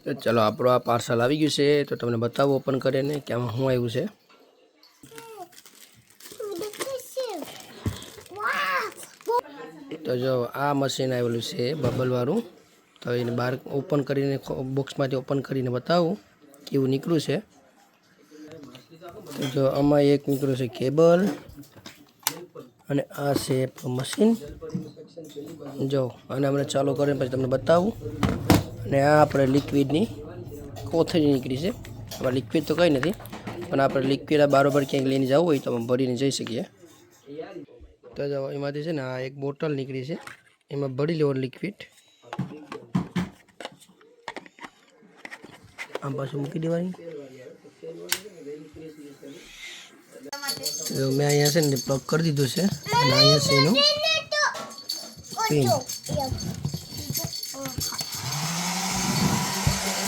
તો ચલો આપણો આ પાર્સલ આવી ગયું છે, તો તમને બતાવું ઓપન કરીને કે આમાં શું આવ્યું છે. તો જો આ મશીન આવેલું છે બબલવાળું. તો એને બહાર ઓપન કરીને બોક્સમાંથી ઓપન કરીને બતાવું કેવું નીકળ્યું છે. તો જો આમાં એક નીકળ્યું છે કેબલ અને આ છે મશીન. જો અને હમણાં ચાલુ કરીને પછી તમને બતાવું. અને આ આપણે લિક્વિડની કોથળી નીકળી છે. આમાં લિક્વિડ તો કંઈ નથી, પણ આપણે લિક્વિડ આ બારોબાર ક્યાંક લઈને જવું હોય તો અમે ભરીને જઈ શકીએ. તો જો એમાંથી છે ને આ એક બોટલ નીકળી છે, એમાં ભરી લેવાનું લિક્વિડ. આમ પાછું મૂકી દેવાની. તો મેં અહીંયા છે ને પ્લગ કરી દીધું છે અને અહીંયા છે એનું પિન.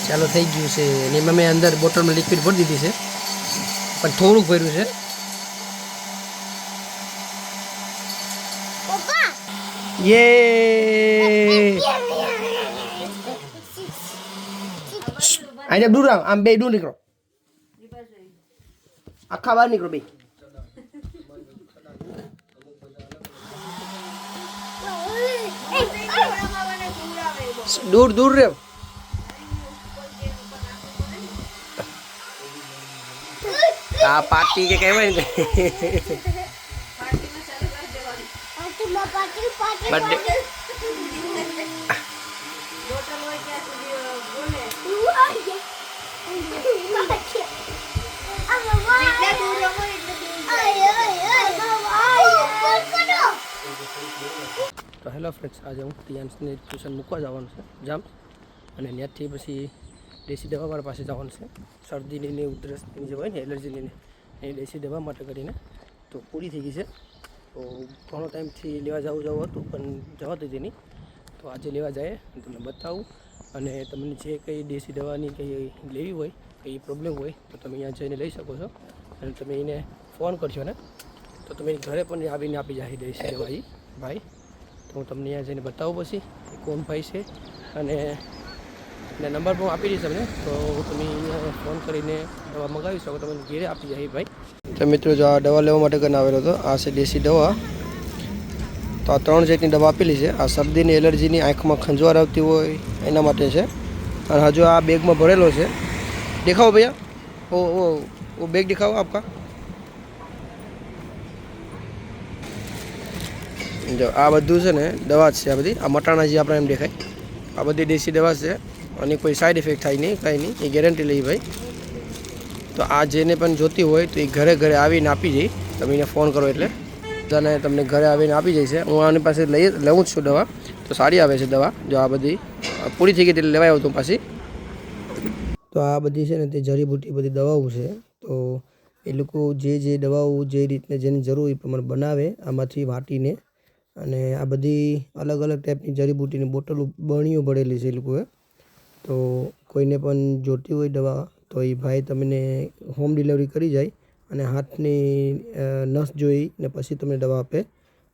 ચાલો થઈ ગયું છે. અને એમાં મેં અંદર બોટલમાં લિક્વિડ ભરી દીધી છે, પણ થોડુંક ભર્યું છે. યે આને દૂર આમ બે દૂર નીકળો, આખા બહાર નીકળો બે. દૂર દૂર રે. આ પાર્ટી કે કહેવાય ને બર્થડે. તો હેલો ફ્રેન્ડ્સ, આજે હું ટિયાન્સને ટ્યુશન મૂકવા જવાનું છે જામ, અને ત્યાંથી પછી દેશી દવાવાળા પાસે જવાનું છે. શરદીની ઉધરસની જે હોય ને એલર્જીની એ દેશી દવા માટે કરીને તો પૂરી થઈ ગઈ છે. તો ઘણો ટાઈમથી લેવા જવું હતું, પણ જવાતું જ નહીં. તો આજે લેવા જાય તમને બતાવું. અને તમને જે કંઈ દેશી દવાની કંઈ લેવી હોય, કંઈ પ્રોબ્લેમ હોય તો તમે અહીંયા જઈને લઈ શકો છો. અને તમે એને ફોન કરશો ને તો તમે ઘરે પણ આવીને આપી જાય દેશી દવા એ ભાઈ. તો હું તમને અહીંયા જઈને બતાવું પછી કોણ ભાઈ છે, અને નંબર પણ આપી દઈશ તમને. તો તમે અહીંયા ફોન કરીને દવા મંગાવી શકો, તમને ઘરે આપી જાય ભાઈ. તો મિત્રો, જો આ દવા લેવા માટે કરીને આવેલો હતો. આ છે દેશી દવા. તો આ 3 જાતની દવા આપેલી છે. આ શરદીની એલર્જીની, આંખમાં ખંજવાળ આવતી હોય એના માટે છે. અને હજુ આ બેગમાં ભરેલો છે. દેખાવો ભૈયા, ઓ બેગ દેખાવો આપકા. જો આ બધું છે ને દવા જ છે. આ બધી આ મટાણા જે આપણે એમ દેખાય, આ બધી દેશી દવા છે. અને કોઈ સાઈડ ઇફેક્ટ થાય નહીં, કાંઈ નહીં, એ ગેરંટી લઈ ભાઈ. તો આ જેને પણ જોતી હોય તો એ ઘરે ઘરે આવીને આપી જાય. તમે એને ફોન કરો એટલે અને તમને ઘરે આવીને આપી જાય છે. હું આની પાસે લઉં જ છું દવા, તો સારી આવે છે દવા. જો આ બધી પૂરી થઈ ગઈ એટલે લેવાય આવતું પાછી. તો આ બધી છે ને તે જડીબુટી બધી દવાઓ છે. તો એ લોકો જે દવાઓ જે રીતને જેની જરૂર એ પ્રમાણે બનાવે આમાંથી વાટીને. અને આ બધી અલગ અલગ ટાઈપની જડીબુટીની બોટલો બરણીઓ ભરેલી છે એ લોકોએ. તો કોઈને પણ જોતી હોય દવા તો એ ભાઈ તમને હોમ ડિલિવરી કરી જાય અને હાથની નસ જોઈ ને પછી તમને દવા આપે.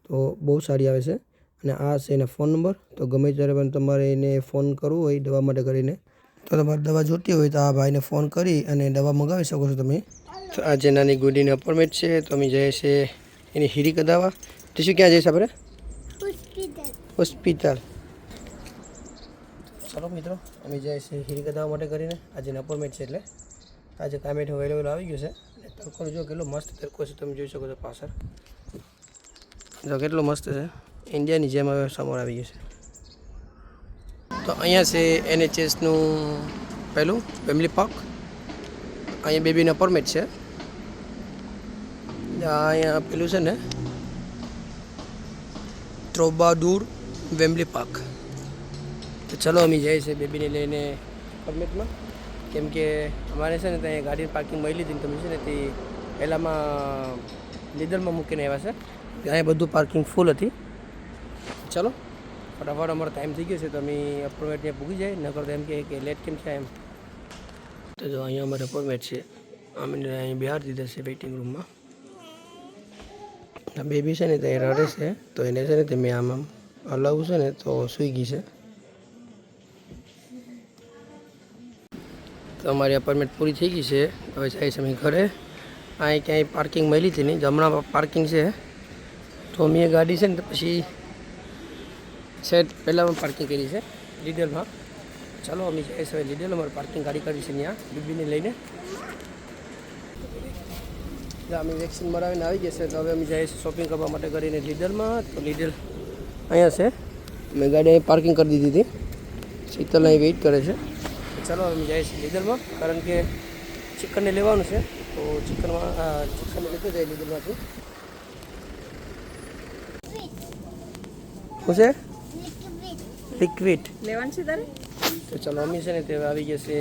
તો બહુ સારી આવે છે. અને આ છે એના ફોન નંબર. તો ગમે ત્યારે પણ તમારે એને ફોન કરવો હોય દવા માટે કરીને, તો તમારે દવા જોતી હોય તો આ ભાઈને ફોન કરી અને દવા મંગાવી શકો છો તમે. તો આ જે નાની ગુડીની અપોઇન્ટમેન્ટ છે, તો અમે જઈએ છીએ એની હીરી કઢાવવા. તો શું ક્યાં જઈશ આપણે? હોસ્પિટલ. ચાલો મિત્રો, અમે જઈએ છીએ હીરી કઢાવવા માટે કરીને. આજે અપોઇન્ટમેન્ટ છે એટલે આજે કામેટ અવેલેબલ આવી ગયું છે. તડકો જો કેટલો મસ્ત તડકો છે, તમે જોઈ શકો છો પાછળ. જો કેટલો મસ્ત છે, ઇન્ડિયાની જેમ હવે સમર આવી ગયું છે. તો અહીંયા છે NHSનું પહેલું ફેમિલી પાર્ક. અહીંયા બેબીનો અપોઇન્ટમેન્ટ છે. અહીંયા પેલું છે ને ટ્રોબાડૂર વેમ્બલી પાર્ક. તો ચલો અમે જઈએ છીએ બેબીને લઈને અપોઇન્ટમેન્ટમાં. કેમ કે અમારે છે ને ત્યાં ગાડી પાર્કિંગ મળી હતી ને, તમે છે ને તે પહેલાંમાં લીડરમાં મૂકીને આવ્યા છે. ત્યાં બધું પાર્કિંગ ફૂલ હતી. ચલો ફટાફટ અમારો ટાઈમ થઈ ગયો છે, તો અમે અપોઇન્ટમેન્ટ ત્યાં પૂગી જાય. નકર તો એમ કે લેટ કેમ છે એમ. તો જો અહીંયા અમારે અપોઇન્ટમેન્ટ છે. અમે અહીં બહાર દીધા છે વેઇટિંગ રૂમમાં. બેબી છે ને ત્યાં રડે છે, તો એને છે ને તે મેં આમ હલાવું છે ને તો સૂઈ ગઈ છે. તો અમારી અપાર્ટમેન્ટ પૂરી થઈ ગઈ છે. હવે જાય છે અમે ઘરે. અહીં ક્યાંય પાર્કિંગ મળી હતી નહીં, હમણાં પાર્કિંગ છે. તો અમે ગાડી છે ને તો પછી સેટ પહેલાં પાર્કિંગ કરી છે લીડલમાં. ચાલો અમે જઈએ છીએ લીડલ, અમારે પાર્કિંગ ગાડી કરી છે ત્યાં બીબીને લઈને. અમે વેક્સિન મરાવીને આવી ગયા છે, તો હવે અમે જઈએ છીએ શોપિંગ કરવા માટે કરીને લીડલમાં. તો લીડલ અહીંયા છે, મેં ગાડી અહીં પાર્કિંગ કરી દીધી હતી. શીતલ અહીં વેઇટ કરે છે. ચાલો અમે જઈએ છીએ લીડલમાં, કારણ કે ચિકનને લેવાનું છે. તો ચિકનને લીધું જાય લીડલમાંથી. શું છે? લિક્વિડ લેવાનું છે તારે? તો ચાલો અમે છે ને તે આવી ગયા છે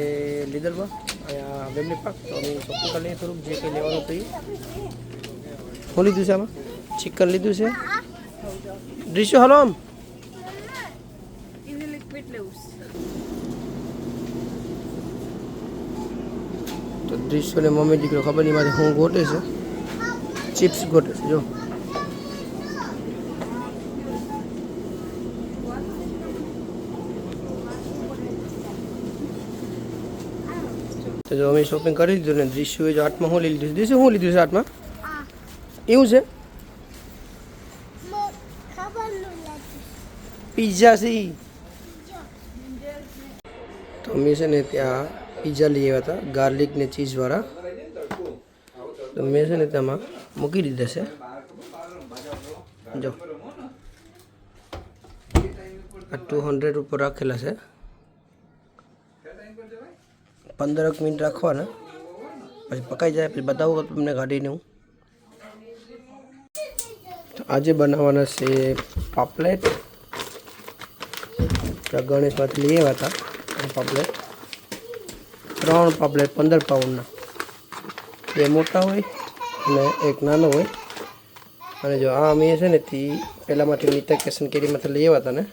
લીડલમાં, અહીંયા વેમલી પાર્ક. તો અમે શોપિંગ કરી લઈએ થોડુંક, જે કંઈ લેવાનું હતું. શું લીધું છે આમાં? ચિકન લીધું છે. ડ્રીશો હાલો આમ. એને લિક્વિડ લેવું છે. તો ડ્રીશો ને મમ્મી દીકરો ખબર નહીં મારે શું ગોટે છે. ચિપ્સ ગોટે છે જો. તો જો અમે શોપિંગ કરી લીધું ને દૃશ્યોએ જો હાથમાં શું લઈ લીધું છે? દૃશ્ય શું લીધું છે હાથમાં? એવું છે? પિઝા છે. તો અમે છે ને ત્યાં પિઝા લઈ આવ્યા હતા, ગાર્લિક ને ચીઝવાળા. તો મેં છે ને તેમાં મૂકી દીધા છે જો. આ 200 ઉપર રાખેલા છે. 15 મિનિટ રાખવાના, પછી પકાઈ જાય પછી બતાવું તમને કાઢીને હું. તો આજે બનાવવાના છે પાપલેટ. ગણેશમાંથી લઈ આવ્યા હતા પાપલેટ. 3 પાપલેટ 15 પાઉન્ડના, 2 મોટા હોય અને 1 નાનો હોય. અને જો આ અમે છે ને તે પહેલાંમાંથી નિતકેશન કેરીમાંથી લઈ આવ્યા હતા ને,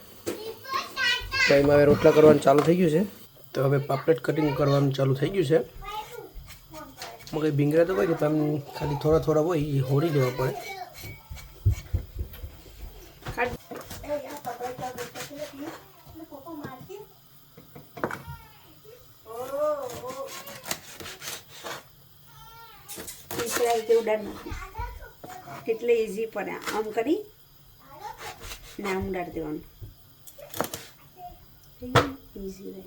તો એમાં હવે રોટલા કરવાનું ચાલુ થઈ ગયું છે. તો હવે પાપલેટ કટિંગ કરવાનું ચાલુ થઈ ગયું છે. મગર ભીંગરા તો હોય કે તમે ખાલી થોડા થોડા હોય એ હોળી દેવા પડે. એટલે ઇઝી પડે. આમ કરી ને આમ ઉડાડી દેવાનું, ઇઝી રહે.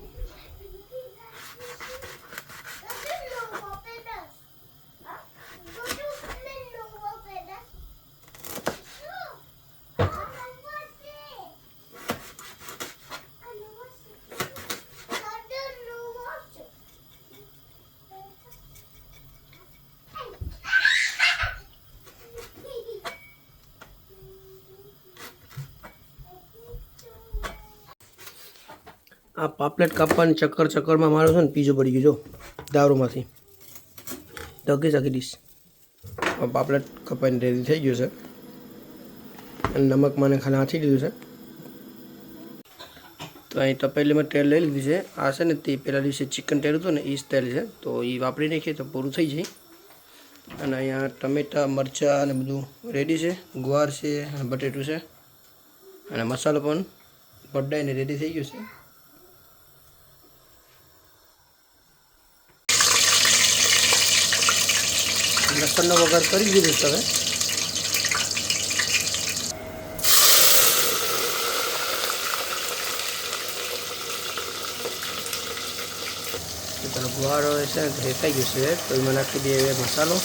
આ પાપલેટ કાપવાની ચક્કરમાં મારો છે ને પીજો પડી ગયો જો દારૂમાંથી. ધગી શકી દઈશ. પાપલેટ કપાઈને રેડી થઈ ગયું છે અને નમક મને ખાલી આંચી દીધું છે. તો અહીં તપેલીમાં તેલ લઈ લીધું છે. આ છે ને તે પહેલા દિવસે ચિકન તેલ હતું ને એ જ તેલ છે, તો એ વાપરી નાખીએ તો પૂરું થઈ જાય. અને અહીંયા ટમેટા મરચાં અને બધું રેડી છે. ગુવાર છે અને બટેટું છે અને મસાલો પણ બધાને રેડી થઈ ગયું છે. લસણનો વઘાર કરી દીધું છે હવે. ચાલો ગુવાર હોય છે ને રેતાઈ ગયું છે, તો એમાં નાખી દઈએ મસાલો.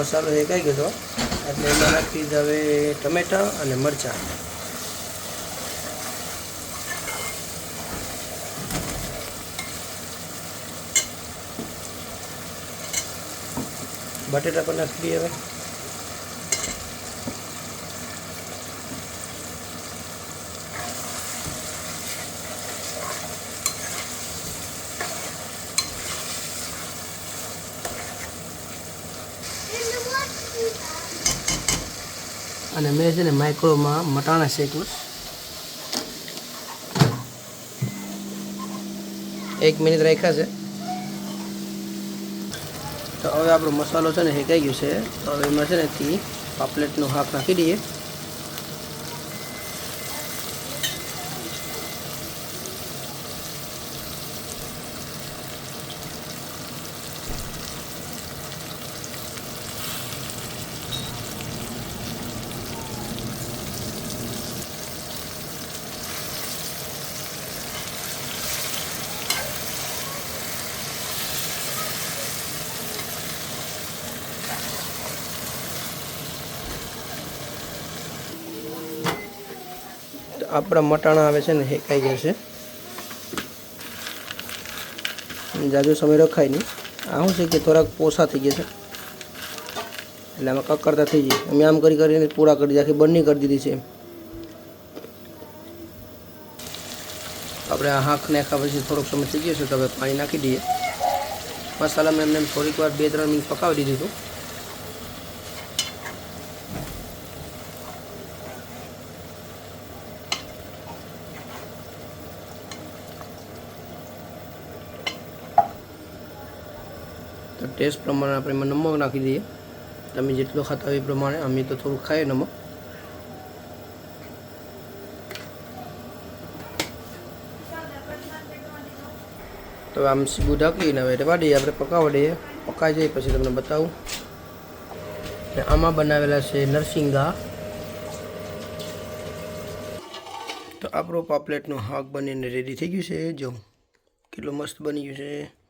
મસાલો શેકાઈ ગયો એટલે એમાં નાખી દીધા હવે ટમેટા અને મરચાં. બટેટા પણ નાખી દઈએ હવે. અને મેં છે ને માઇક્રોમાં મટાણા શેકું 1 મિનિટ રાખ્યા છે. તો હવે આપણો મસાલો છે ને શેકાઈ ગયો છે. તો હવે એમાં છે ને પાપલેટનું શાક નાખી દઈએ. આપણા મટાણા આવે છે ને શેકાઈ ગયા છે. જાજો સમય રખાય નહીં. આ શું છે કે થોડાક પોસા થઈ ગયા છે એટલે આમાં કકરતા થઈ જાય. અમે આમ કરી કરીને પૂરા કરી દીધા, આખી બની કરી દીધી છે. આપણે આ શાક નાખ્યા પછી થોડોક સમય થઈ ગયો છે તો હવે પાણી નાખી દઈએ. મસાલામાં એમને થોડીક વાર 2-3 મિનિટ પકાવી દીધું હતું. તો ટેસ્ટ પ્રમાણે આપણે એમાં નમક નાખી દઈએ. તમે જેટલો ખાતા હોય એ પ્રમાણે. અમે તો થોડુંક ખાઈએ નમક. તો આમ સીબું ઢાંકીને હવે રહેવા દઈએ, આપણે પકાવવા દઈએ. પકાઈ જાય પછી તમને બતાવું. અને આમાં બનાવેલા છે નરસિંગા. તો આપણો પાપલેટનું શાક બનીને રેડી થઈ ગયું છે. જો કેટલું મસ્ત બની ગયું છે.